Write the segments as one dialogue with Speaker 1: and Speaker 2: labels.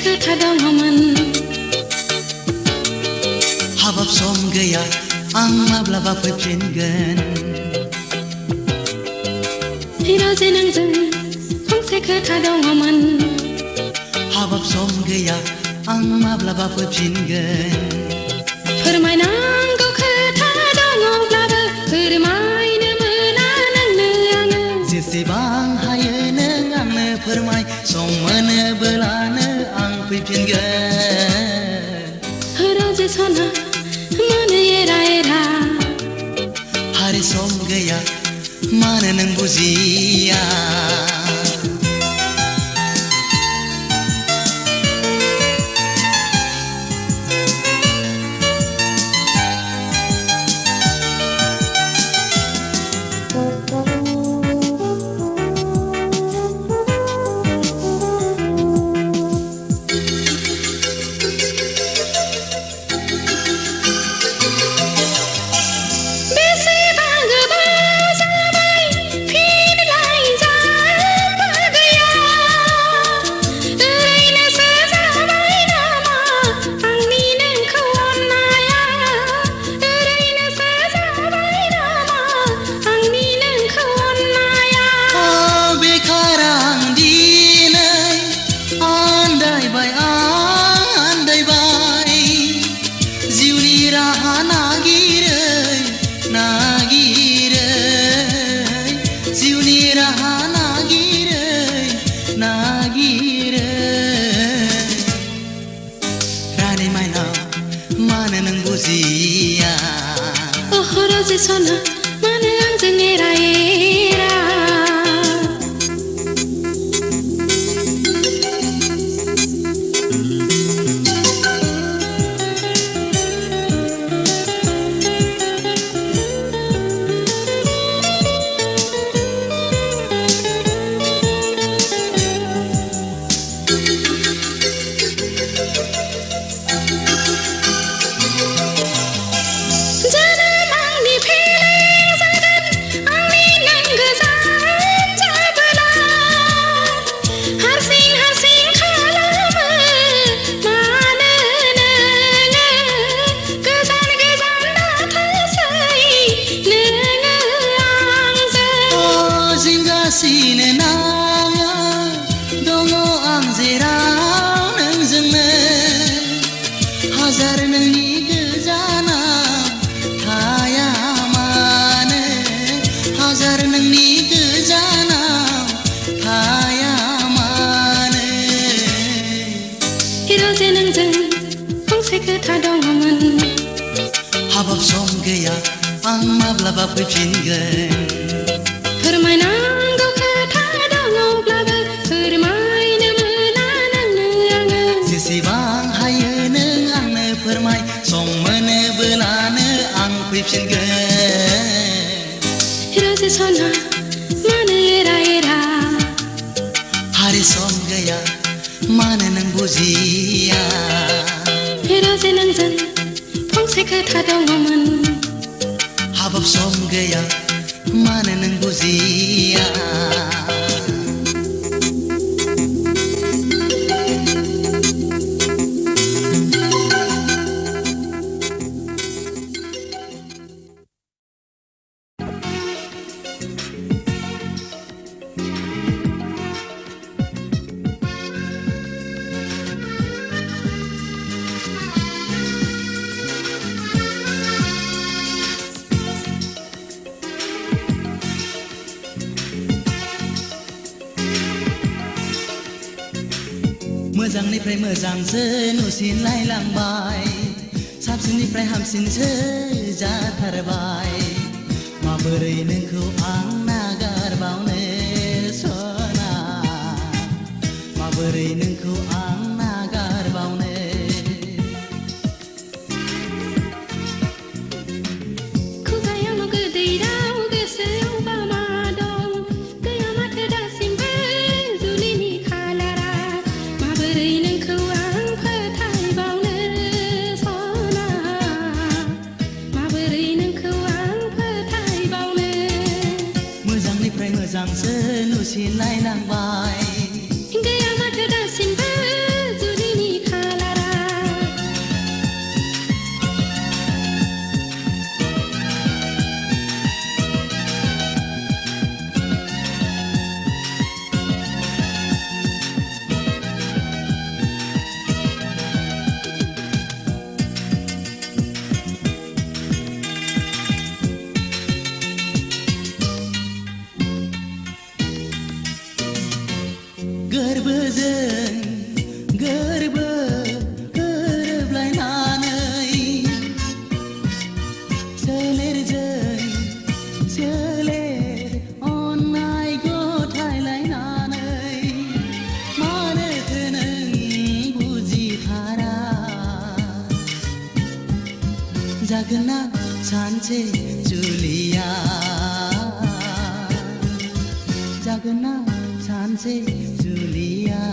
Speaker 1: खोथा दङमोन
Speaker 2: हाबाब सम गैया आं माब्लाबा फैफिनगोन
Speaker 1: हिर'जे नोंजों फंसे खोथा दङमोन
Speaker 2: हाबाब सम गैया आं माब्लाबा फैफिनगोन
Speaker 1: फोरमायनांगौ खोथा दङब्लाबो फोरमायनो मोना नोंनो आङो
Speaker 2: जेसेबां हायो नों आंनो फोरमाय सम मोनोब्लानो आं फैफिनगोन
Speaker 1: हिर'जे सना मानो एरा एरा
Speaker 2: हारे सम गैया मानो नों बुजिया
Speaker 1: हिर'जे सना मानो आंजों एरा एरा
Speaker 2: सिनो नाङा दङ आं जेराव नोंजोंनो हाजार नोंनि गोजानाव थाया मानो हाजार नोंनि गोजानाव थाया मानो
Speaker 1: हिर'जे नोंजों फंसे खोथा दङमोन
Speaker 2: हाबाब सम गैया आं माब्लाबा फैफिनगोन
Speaker 1: फोरमायनांगौ खोथा दङब्लाबो फोरमायनो मोना नोंनो आङो
Speaker 2: जेसेबां हायो नों आंनो फोरमाय सम मोनोब्लानो आं फैफिनगोन
Speaker 1: हिर'जे सना मानो एरा एरा
Speaker 2: हारे सम गैया मानो नों बुजिया
Speaker 1: हिर'जे नोंजों फंसे खोथा दङमोन
Speaker 2: हाबाब सम गैया मानो नों बुजिया मोजांनिफ्राय मोजांसो नुसिनलायलांबाय साबसिननिफ्राय हामसिनसो जाथारबाय माबोरै नोंखौ आं नागारबावनो सना माबोरै नोंखौ आं नागारबावनो
Speaker 1: खुगायावल' गोदै राव गोसोआवबा मा दं गैया माथो दासिमबो जुलिनि खालारा माबोरै नोंखौ आं फोथायबावनो सना माबोरै नोंखौ आं फोथायबावनो
Speaker 2: मोजांनिफ्राय मोजांसो नुसिनलायलांबाय
Speaker 1: गैया माथो दासिमबो जुलिनि
Speaker 2: जागोन ना सानसे जुलिया जागोन ना सानसे जुलिया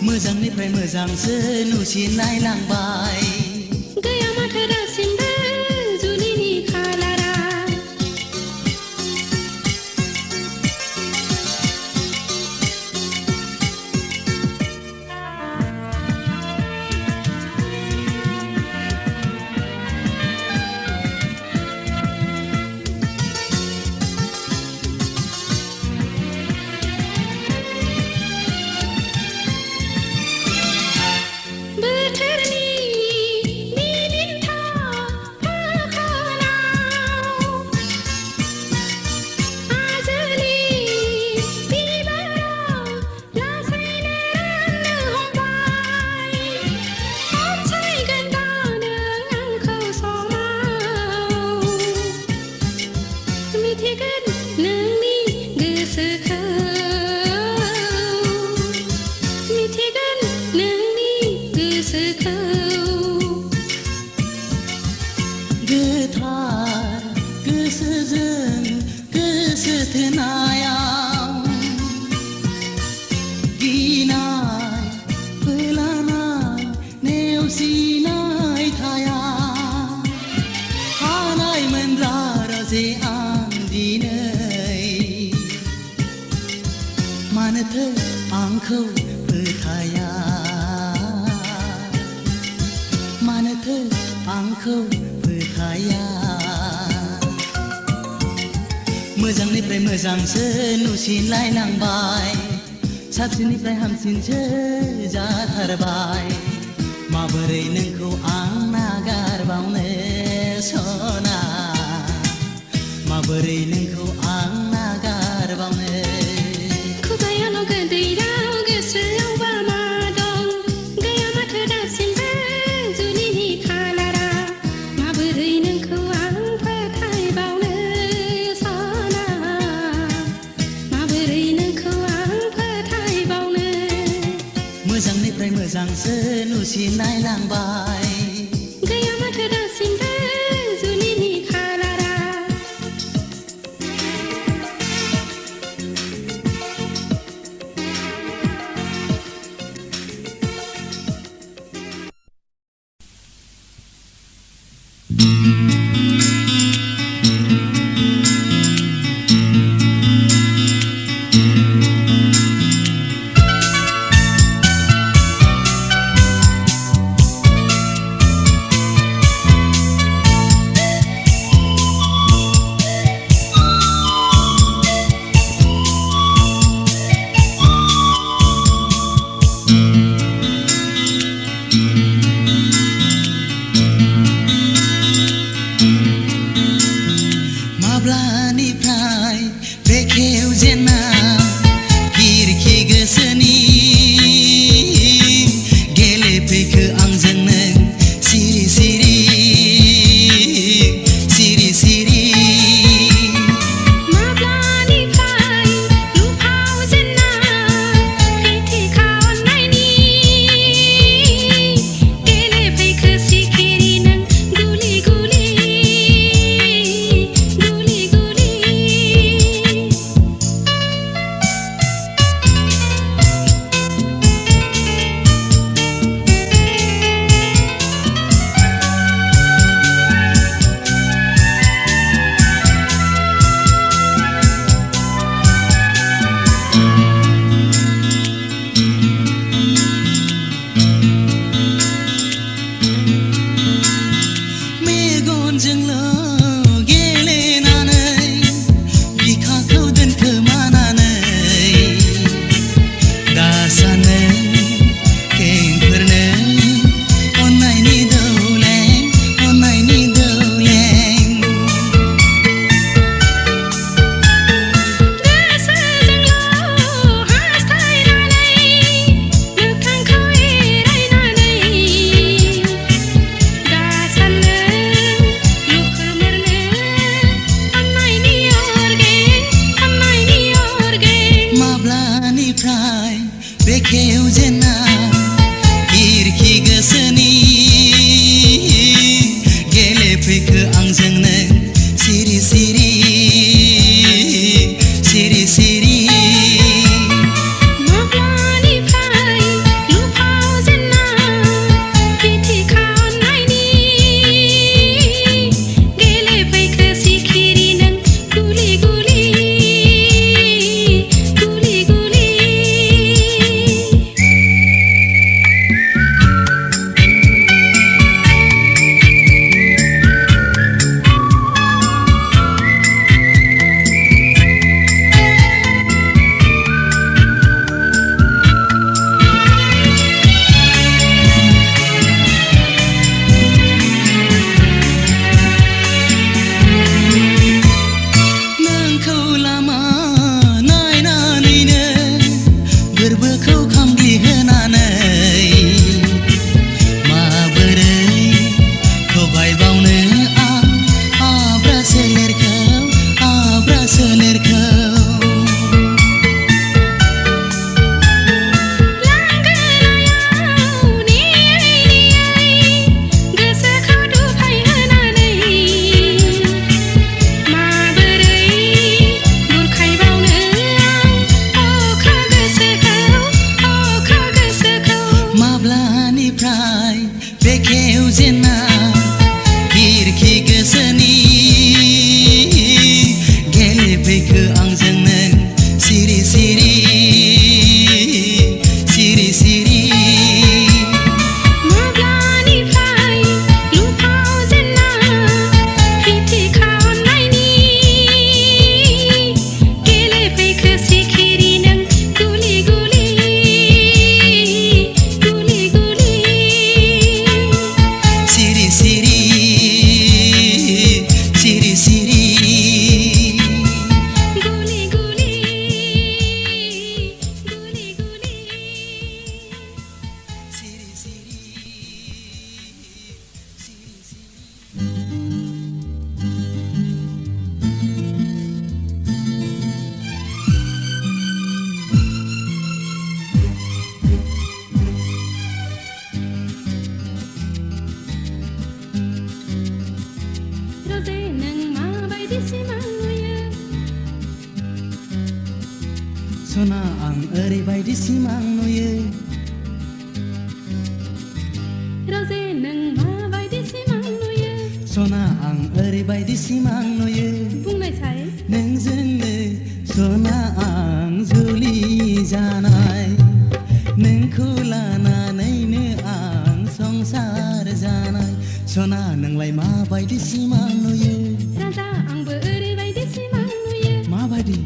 Speaker 2: मोजांनिफ्राय मोजांसो नुसिननाय लांबाय
Speaker 1: गैया माथो दासिमबो जुलिनि खालारा
Speaker 2: गोथार गोसोजों गोसो थोनायाव गिनाय फोलानाय नेवसिनाय थाया हानायमोनब्ला राजे आं दिनै मानोथो आंखौ फोथाया मानोथो आंखौ फोथाया मोजांनिफ्राय मोजांसो नुसिनलायलांबाय साबसिननिफ्राय हामसिनसो जाथारबाय माबोरै नोंखौ आं नागारबावनो सना माबोरै नोंखौ आं नागारबावनो
Speaker 1: खुगायाल' गोदै राव गोसोआवबा मा दं गैया माथो दासिमबो जुलिनि खालारा माबोरै नोंखौ आं फोथायबावनो सना माबोरै नोंखौ आं फोथायबावनो
Speaker 2: मोजांनिफ्राय मोजांसो नुसिननाय लांबाय
Speaker 1: गैया माथो दासिमबो जुलिनि खालारा
Speaker 2: माब्लानिफ्राय बेखेव जेना खिरखि गोसोनि गेलेफैखो आंजों नों सिरि सिरि सिरि सिरि बेखेव जेना खिरखि गोसोनि गेलेफैखो आंजों नों सिरि सिरि सिरि सिरि सना आं ओरैबायदि सिमां नुयो
Speaker 1: रजे नों माबायदि सिमां नुयो
Speaker 2: सना आं ओरैबायदि सिमां नुयो
Speaker 1: बुंनायसाय
Speaker 2: नोंजोंनो सना आं जुलि जानाय नोंखौ लानानैनो आं संसार जानाय सना नोंलाय माबायदि सिमां नुयो
Speaker 1: राजा आंबो ओरैबायदि सिमां नुयो
Speaker 2: माबायदि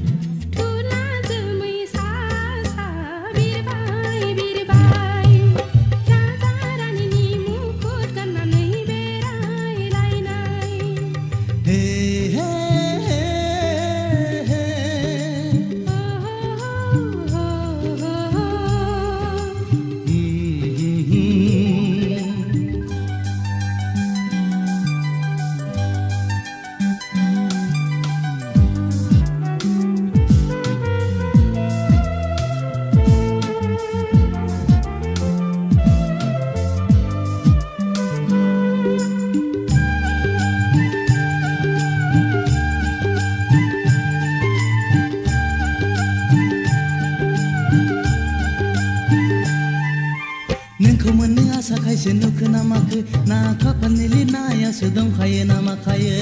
Speaker 2: नोंखौ मोननो आसा खायसे नुखो ना माखो ना खाफालनि लिरनायासो दंखायो ना माखायो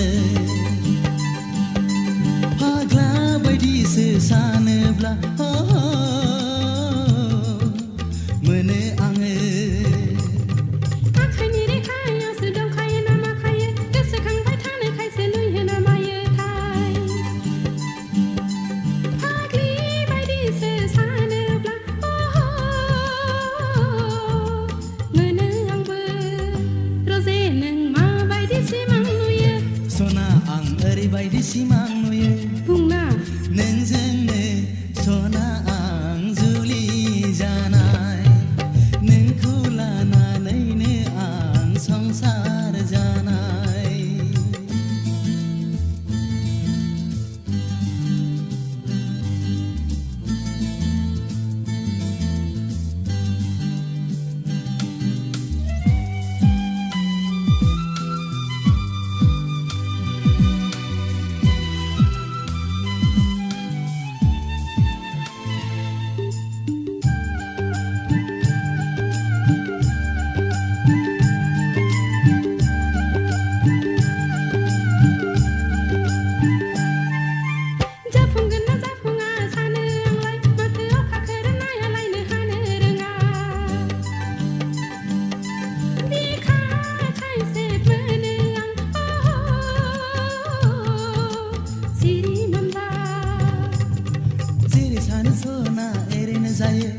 Speaker 2: फाग्ला बायदिसो सानोब्ला मोनो आङो
Speaker 1: आखाइनि रेखायासो दंखायो ना माखायो गोसोखांबाय थानो खायसे लुइहो ना मायोथाय फाग्लि बायदिसो सानोब्ला मोनो आंबो रजे नों माबायदि सिमां नुयो
Speaker 2: सना आं ओरैबायदि सिमां नुयो
Speaker 1: बुंना
Speaker 2: नोंजोंनो सना सना एरैनो जायो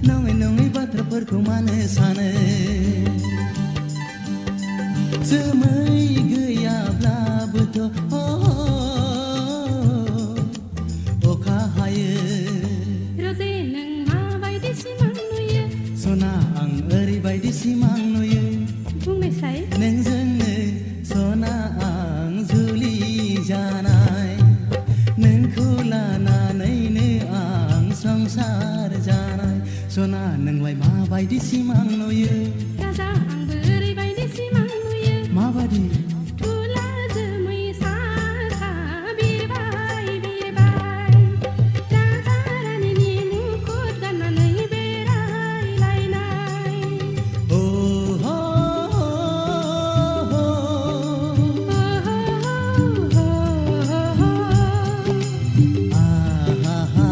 Speaker 2: नङै नङै बाथ्राफोरखौ मानो सानो जोमै गैयाब्लाबोथ' अखा हायो
Speaker 1: रजे नों माबायदि सिमां नुयो
Speaker 2: सना आं ओरैबायदि सिमां नुयो
Speaker 1: बुंनायसाय
Speaker 2: नोंजोंनो सना आं जुलि जानाय नोंखौ लानानैनो आं संसार जानाय सना नोंलाय माबायदि सिमां नुयो
Speaker 1: राजा आंबो ओरैबायदि सिमां नुयो
Speaker 2: माबादि
Speaker 1: थुला जोमै सा सा बिरबाय बिरबाय राजा रानिनि मुकुट गाननानै बेरायलायनाय
Speaker 2: ओ हो हो आहा आहा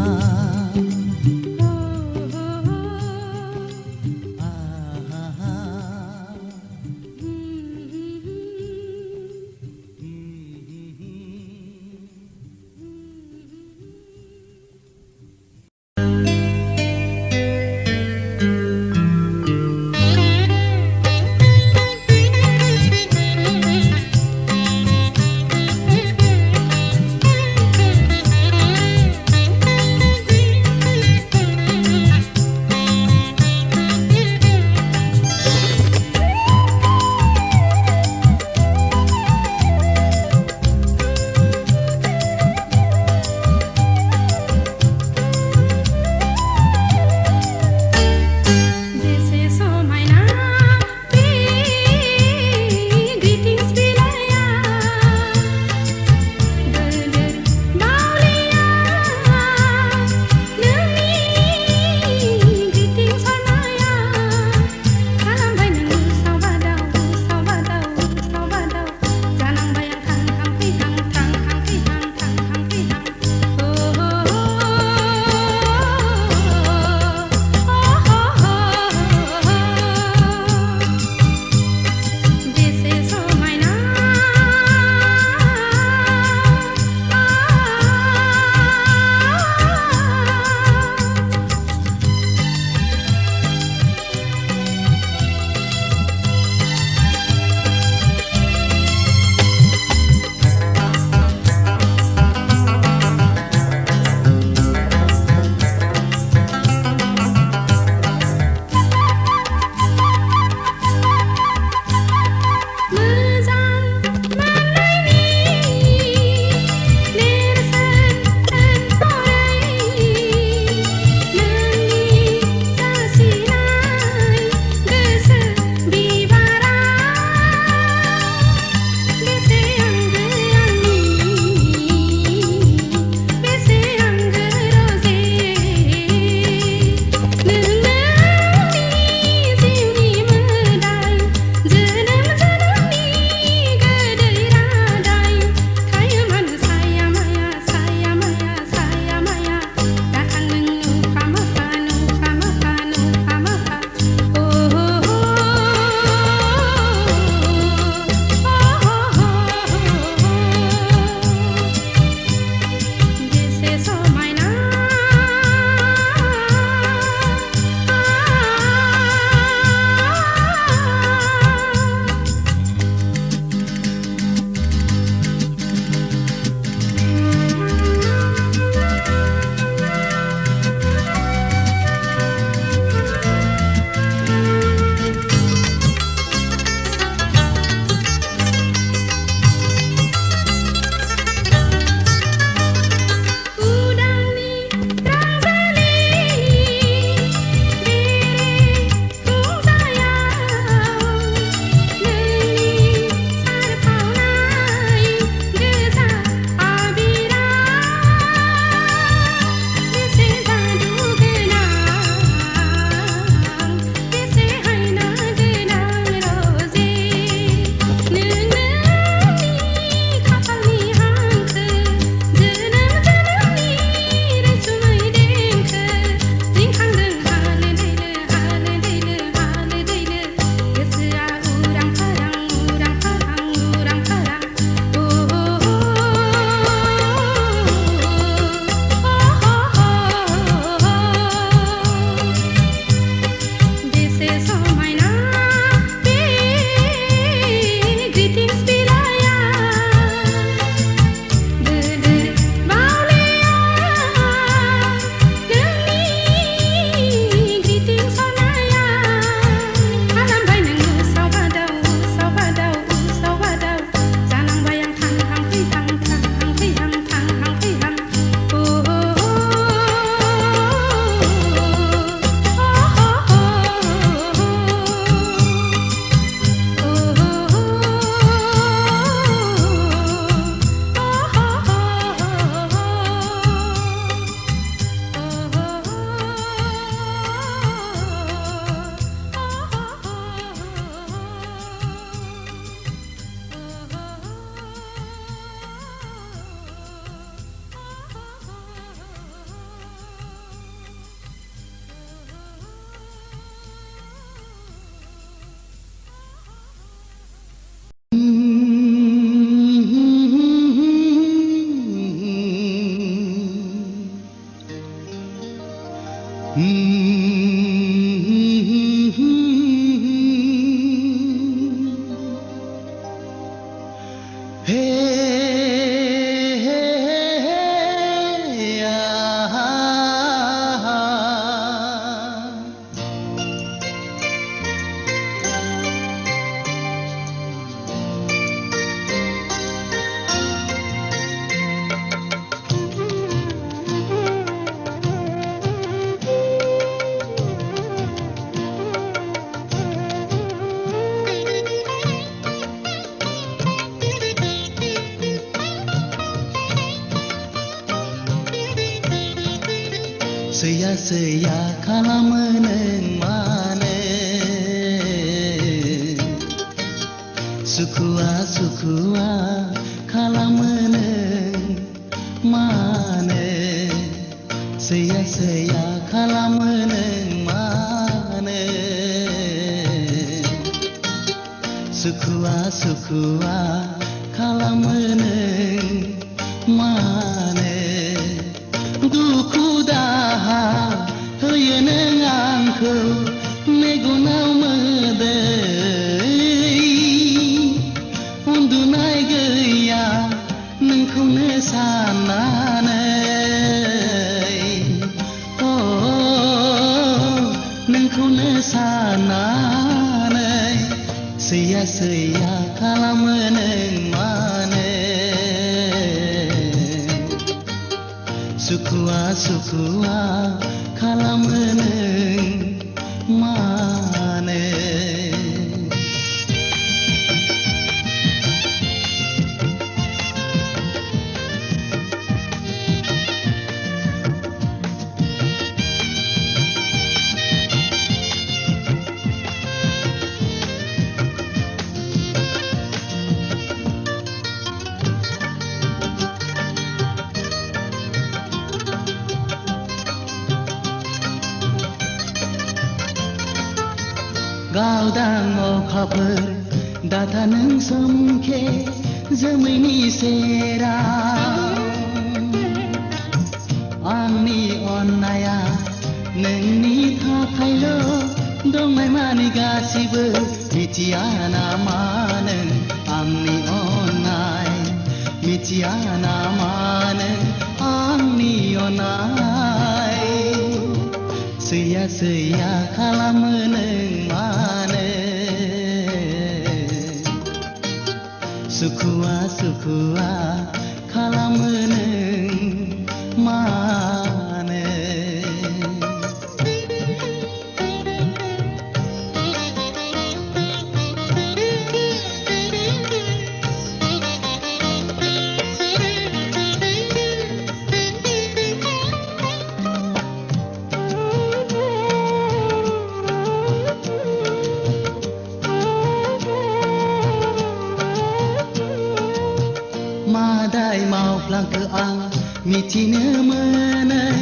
Speaker 2: Seya kalameneng mane Sukua kalameneng mane Seya kalameneng mane Sukua kalameneng mane Duku dah hoyeneng angku megunau medei undunai gaya nengku nesananei oh nengku nesananei seya kalameneng mane Sukua kalameneng mane Gaudang khabar dataneng somke jemaini serang Angni onnaya nengni thakhailo dongmai mani gasibo mitiana maneng Angni onnai mitiana maneng Angni onnai Seya kalameneng mane Sukua kalameneng mane Madai mau pulang ke ang mitine menai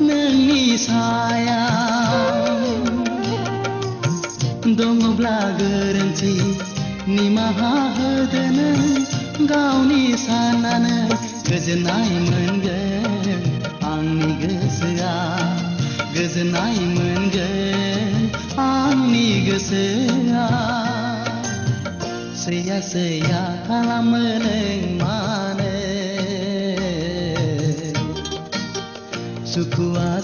Speaker 2: nengi sayang Dongo blagerenti ni maha hedene gauni sanana gejenai mengen angni gesea gejenai mengen angni gesea Seya kalameneng mane Sukua